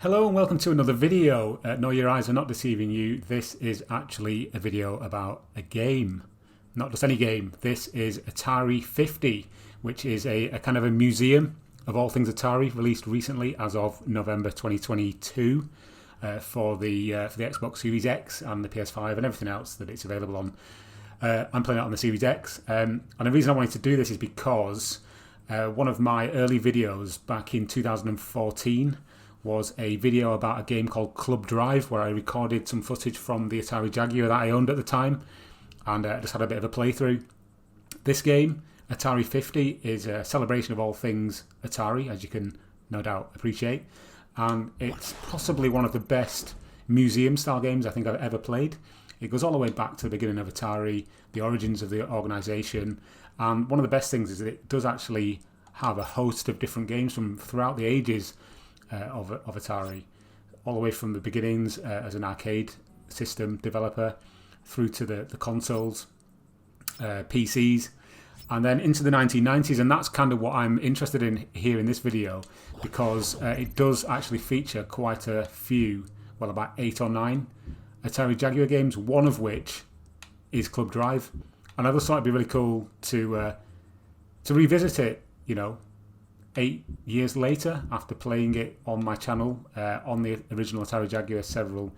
Hello and welcome to another video. No, your eyes are not deceiving you. This is actually a video about a game. Not just any game. This is Atari 50, which is a kind of a museum of all things Atari, released recently as of November 2022 for the Xbox Series X and the PS5 and everything else that it's available on. I'm playing it on the Series X. And the reason I wanted to do this is because one of my early videos back in 2014 was a video about a game called Club Drive, where I recorded some footage from the Atari Jaguar that I owned at the time, and just had a bit of a playthrough. This game, Atari 50, is a celebration of all things Atari, as you can no doubt appreciate, and it's possibly one of the best museum-style games I think I've ever played. It goes all the way back to the beginning of Atari, the origins of the organisation, and one of the best things is that it does actually have a host of different games from throughout the ages of Atari, all the way from the beginnings as an arcade system developer through to the consoles, PCs, and then into the 1990s. And that's kind of what I'm interested in here in this video, because it does actually feature quite a few, well, about 8 or 9 Atari Jaguar games, one of which is Club Drive. And I just thought it'd be really cool to revisit it, 8 years later, after playing it on my channel on the original Atari Jaguar several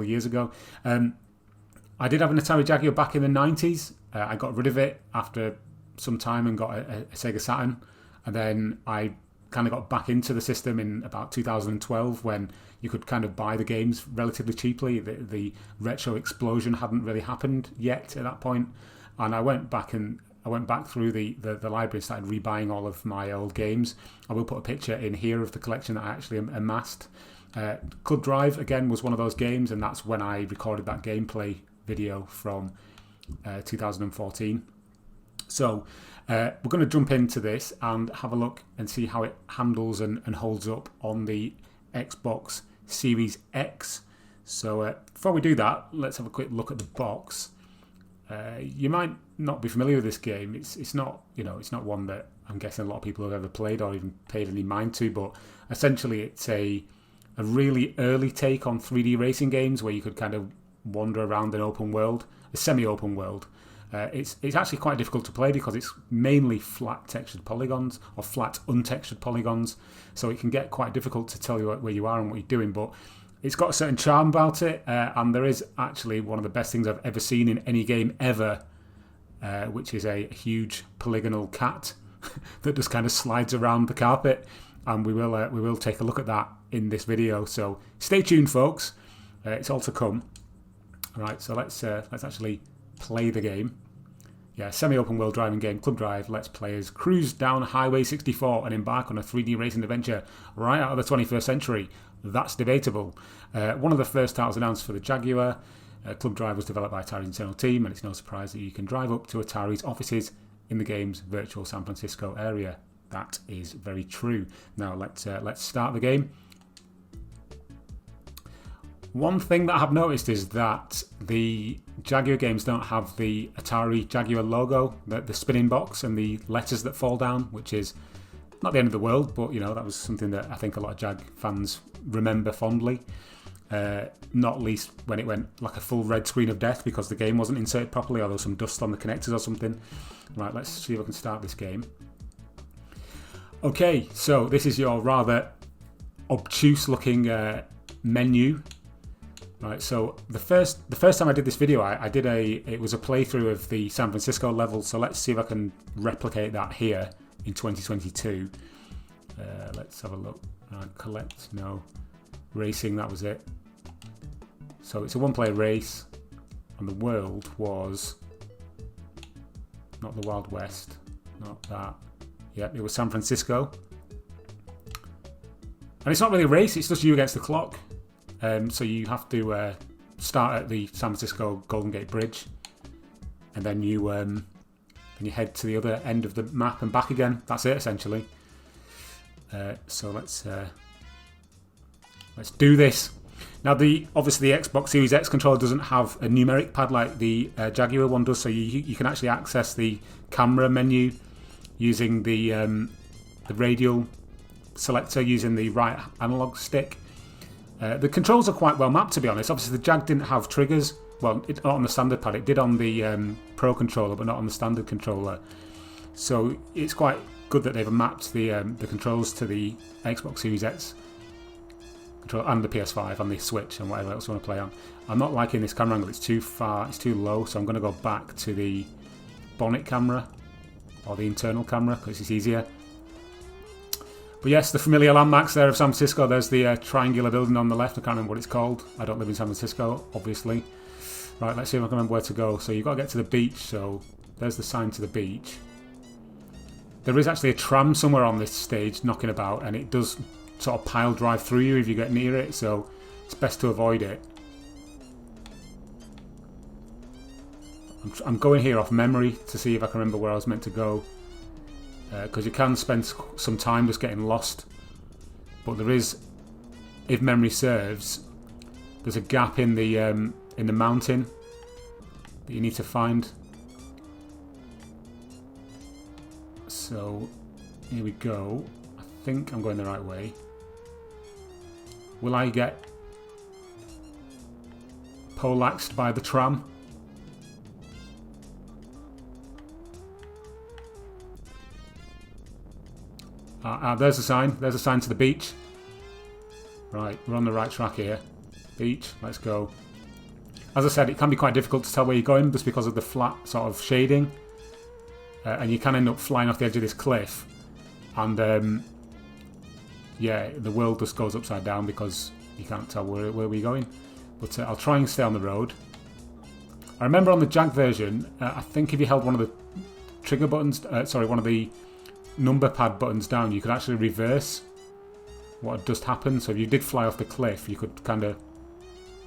years ago. I did have an Atari Jaguar back in the 90s. I got rid of it after some time and got a Sega Saturn, and then I kind of got back into the system in about 2012 when you could kind of buy the games relatively cheaply. The retro explosion hadn't really happened yet at that point, and I went back through the library and started rebuying all of my old games. I will put a picture in here of the collection that I actually amassed. Club Drive, again, was one of those games, and that's when I recorded that gameplay video from 2014. So we're going to jump into this and have a look and see how it handles and holds up on the Xbox Series X. So before we do that, let's have a quick look at the box. You might not be familiar with this game. It's not one that I'm guessing a lot of people have ever played or even paid any mind to. But essentially, it's a really early take on 3D racing games where you could kind of wander around an open world, a semi-open world. It's actually quite difficult to play because it's mainly flat textured polygons or flat untextured polygons. So it can get quite difficult to tell you where you are and what you're doing. But it's got a certain charm about it, and there is actually one of the best things I've ever seen in any game ever, which is a huge polygonal cat that just kind of slides around the carpet, and we will take a look at that in this video. So stay tuned, folks. It's all to come. All right, so let's actually play the game. Yeah, semi-open world driving game, Club Drive. Let's players cruise down Highway 64 and embark on a 3D racing adventure right out of the 21st century. That's debatable. One of the first titles announced for the Jaguar, Club Drive was developed by Atari's internal team, and it's no surprise that you can drive up to Atari's offices in the game's virtual San Francisco area. That is very true. Now let's start the game. One thing that I have noticed is that the Jaguar games don't have the Atari Jaguar logo, the spinning box and the letters that fall down, which is not the end of the world, but that was something that I think a lot of Jag fans remember fondly. Not least when it went like a full red screen of death because the game wasn't inserted properly, or there was some dust on the connectors or something. Right, let's see if I can start this game. Okay, so this is your rather obtuse looking menu. Right, so the first time I did this video, it was a playthrough of the San Francisco level. So let's see if I can replicate that here in 2022. Let's have a look. Collect, no. Racing, that was it. So it's a one-player race, and the world was not the Wild West, not that. Yep, it was San Francisco. And it's not really a race, it's just you against the clock. So you have to start at the San Francisco Golden Gate Bridge, and then you head to the other end of the map and back again. That's it, essentially. So let's do this. Now, obviously the Xbox Series X controller doesn't have a numeric pad like the Jaguar one does, so you can actually access the camera menu using the radial selector using the right analog stick. The controls are quite well mapped, to be honest. Obviously, the Jag didn't have triggers. Well, not on the standard pad. It did on the Pro controller, but not on the standard controller. So it's quite good that they've mapped the controls to the Xbox Series X controller and the PS5 and the Switch and whatever else you want to play on. I'm not liking this camera angle. It's too far. It's too low. So I'm going to go back to the bonnet camera or the internal camera because it's easier. But yes, the familiar landmarks there of San Francisco. There's the triangular building on the left. I can't remember what it's called. I don't live in San Francisco, obviously. Right, let's see if I can remember where to go. So you've got to get to the beach. So there's the sign to the beach. There is actually a tram somewhere on this stage knocking about, and it does sort of pile drive through you if you get near it. So it's best to avoid it. I'm going here off memory to see if I can remember where I was meant to go. Because you can spend some time just getting lost, but there is, if memory serves, there's a gap in the mountain that you need to find. So here we go. I think I'm going the right way. Will I get poleaxed by the tram? There's a sign. There's a sign to the beach. Right, we're on the right track here. Beach, let's go. As I said, it can be quite difficult to tell where you're going just because of the flat sort of shading. And you can end up flying off the edge of this cliff. And yeah, the world just goes upside down because you can't tell where we're going. But I'll try and stay on the road. I remember on the Jag version, I think if you held one of the trigger buttons, one of the number pad buttons down, you could actually reverse what had just happened. So if you did fly off the cliff, you could kind of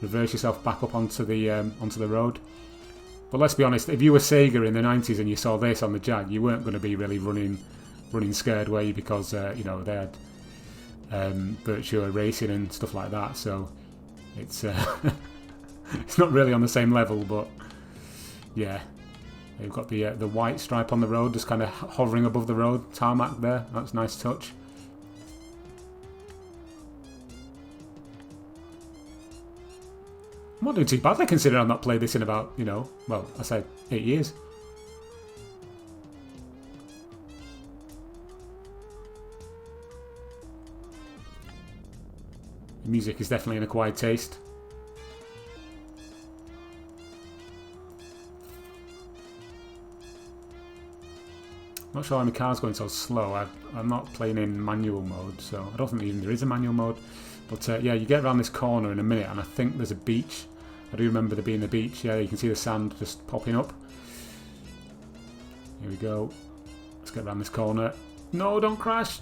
reverse yourself back up onto the road. But let's be honest, if you were Sega in the 90s and you saw this on the Jag, you weren't going to be really running scared, were you? Because you know, they had virtual racing and stuff like that. So it's it's not really on the same level, but yeah. They've got the white stripe on the road, just kind of hovering above the road tarmac there. That's a nice touch. I'm not doing too badly considering I've not played this in about, you know, well, I say 8 years. The music is definitely an acquired taste. I'm not sure why my car's going so slow. I'm not playing in manual mode, so I don't think even there is a manual mode. But yeah, you get around this corner in a minute, and I think there's a beach. I do remember there being a beach. Yeah, you can see the sand just popping up. Here we go. Let's get around this corner. No, don't crash!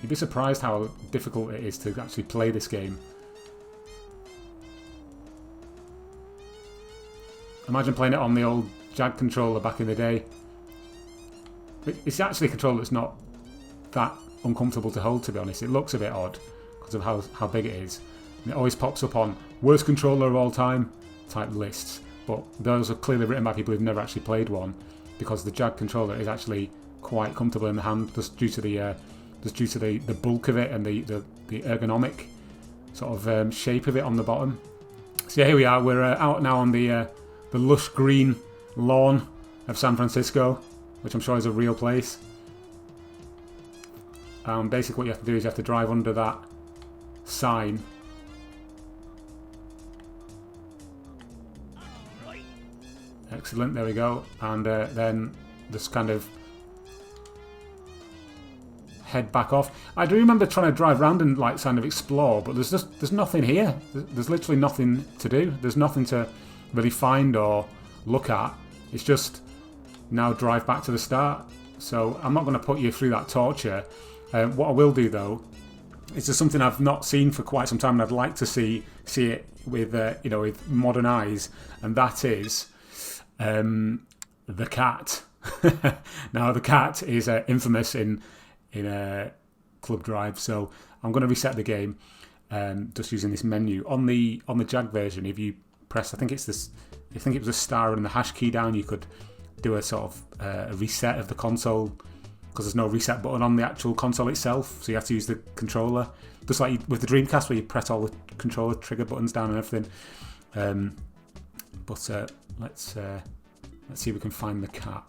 You'd be surprised how difficult it is to actually play this game. Imagine playing it on the old Jag controller back in the day. It's actually a controller that's not that uncomfortable to hold, to be honest. It looks a bit odd because of how big it is. And it always pops up on worst controller of all time type lists. But those are clearly written by people who've never actually played one, because the Jag controller is actually quite comfortable in the hand just due to the bulk of it and the ergonomic sort of shape of it on the bottom. So yeah, here we are. We're out now on the lush green lawn of San Francisco, which I'm sure is a real place. Basically what you have to do is you have to drive under that sign. Excellent, there we go. And then just kind of head back off. I do remember trying to drive around and like kind of explore, but there's nothing here. There's literally nothing to do. There's nothing to really find or look at. It's just now drive back to the start. So I'm not going to put you through that torture. What I will do though is there's something I've not seen for quite some time, and I'd like to see it with with modern eyes, and that is the cat. Now the cat is infamous in Club Drive, so I'm going to reset the game just using this menu on the Jag version. If you press, I think it was a star and the hash key down, you could do a sort of a reset of the console because there's no reset button on the actual console itself, so you have to use the controller, just like with the Dreamcast where you press all the controller trigger buttons down and everything. But let's see if we can find the cat.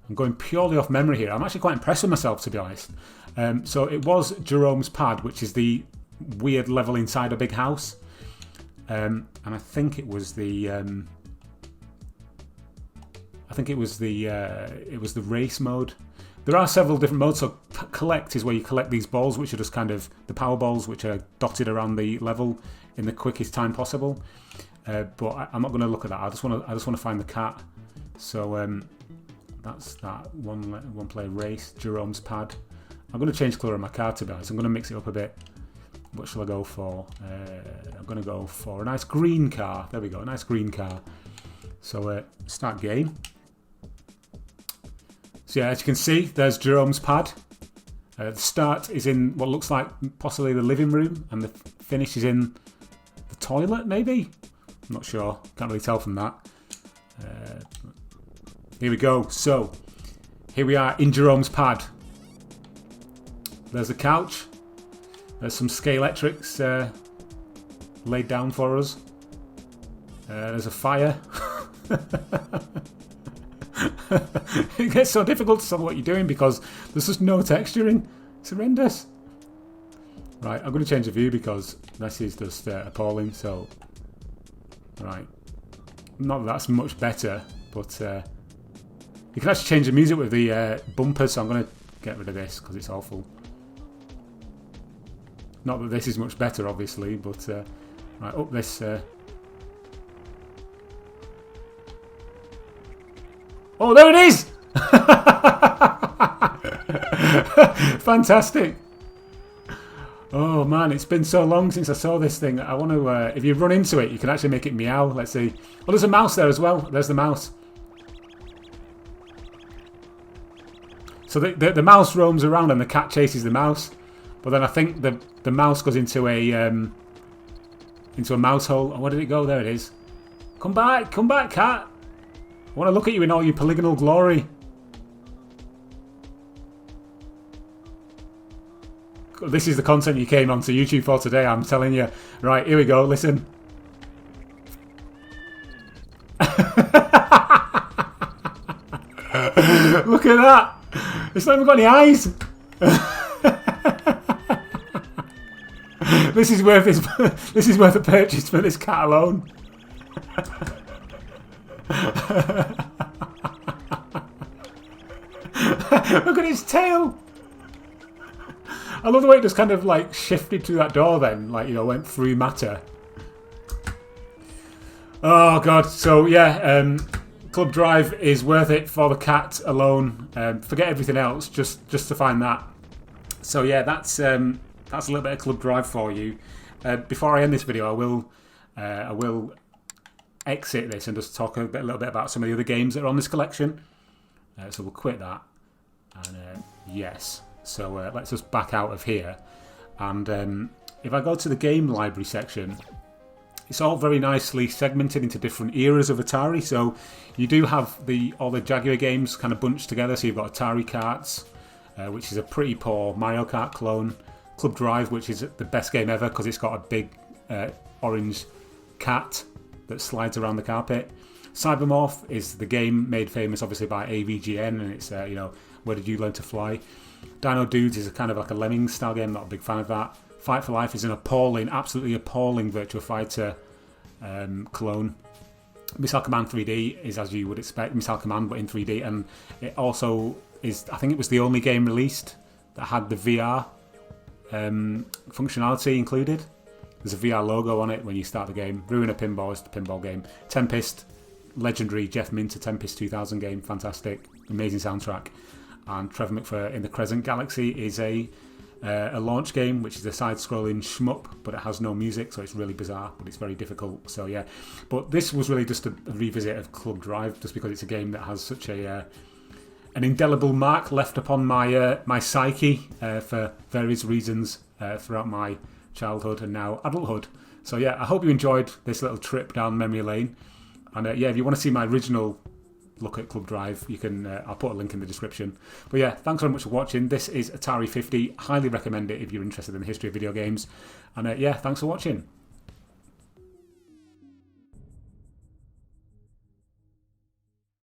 I'm going purely off memory here. I'm actually quite impressed with myself, to be honest. So it was Jerome's Pad, which is the weird level inside a big house, and I think it was the race mode. There are several different modes. So collect is where you collect these balls, which are just kind of the power balls, which are dotted around the level in the quickest time possible. But I'm not going to look at that. I just want to find the cat. So that's that one player race, Jerome's Pad. I'm going to change colour of my card, to be honest. I'm going to mix it up a bit. What shall I go for? I'm going to go for a nice green car. There we go, a nice green car. So start game. So yeah, as you can see, there's Jerome's Pad. The start is in what looks like possibly the living room, and the finish is in the toilet, maybe? I'm not sure. Can't really tell from that. Here we go. So, here we are in Jerome's Pad. There's a couch. There's some Scalextrics laid down for us. There's a fire. It gets so difficult to tell what you're doing because there's just no texturing. It's horrendous. Right, I'm going to change the view because this is just appalling. So, right, not that that's much better, but you can actually change the music with the bumpers. So I'm going to get rid of this because it's awful. Not that this is much better, obviously, but right up this. Oh, there it is! Fantastic! Oh man, it's been so long since I saw this thing. I want to. If you run into it, you can actually make it meow. Let's see. Oh, there's a mouse there as well. There's the mouse. So the mouse roams around and the cat chases the mouse. But then I think the mouse goes into a mouse hole. Oh, where did it go? There it is. Come back, cat. I want to look at you in all your polygonal glory. This is the content you came onto YouTube for today, I'm telling you. Right, here we go, listen. Look at that. It's not even got any eyes. This is worth a purchase for this cat alone. Look at his tail. I love the way it just kind of like shifted through that door then, like, you know, went through matter. Oh god, so yeah, Club Drive is worth it for the cat alone. Forget everything else, just to find that. So yeah, that's a little bit of Club Drive for you. Before I end this video, I will exit this and just talk a little bit about some of the other games that are on this collection. So we'll quit that, and yes. So let's just back out of here, and if I go to the game library section, it's all very nicely segmented into different eras of Atari. So you do have all the Jaguar games kind of bunched together. So you've got Atari Karts, which is a pretty poor Mario Kart clone. Club Drive, which is the best game ever because it's got a big orange cat that slides around the carpet. Cybermorph is the game made famous obviously by AVGN, and it's you know, Where Did You Learn to Fly? Dino Dudes is a kind of like a Lemmings style game, not a big fan of that. Fight for Life is an absolutely appalling Virtua Fighter clone. Missile Command 3D is, as you would expect, Missile Command but in 3D, and it also is, I think it was the only game released that had the VR functionality included. There's a VR logo on it when you start the game. Ruiner Pinball is the pinball game. Tempest, legendary Jeff Minter Tempest 2000 game, fantastic, amazing soundtrack. And Trevor McFur in the Crescent Galaxy is a launch game, which is a side-scrolling shmup, but it has no music, so it's really bizarre, but it's very difficult. So yeah, but this was really just a revisit of Club Drive, just because it's a game that has such an indelible mark left upon my psyche for various reasons throughout my childhood and now adulthood. So yeah, I hope you enjoyed this little trip down memory lane. And yeah, if you want to see my original look at Club Drive. You can I'll put a link in the description. But yeah, thanks very much for watching. This is Atari 50. Highly recommend it if you're interested in the history of video games. And yeah, thanks for watching.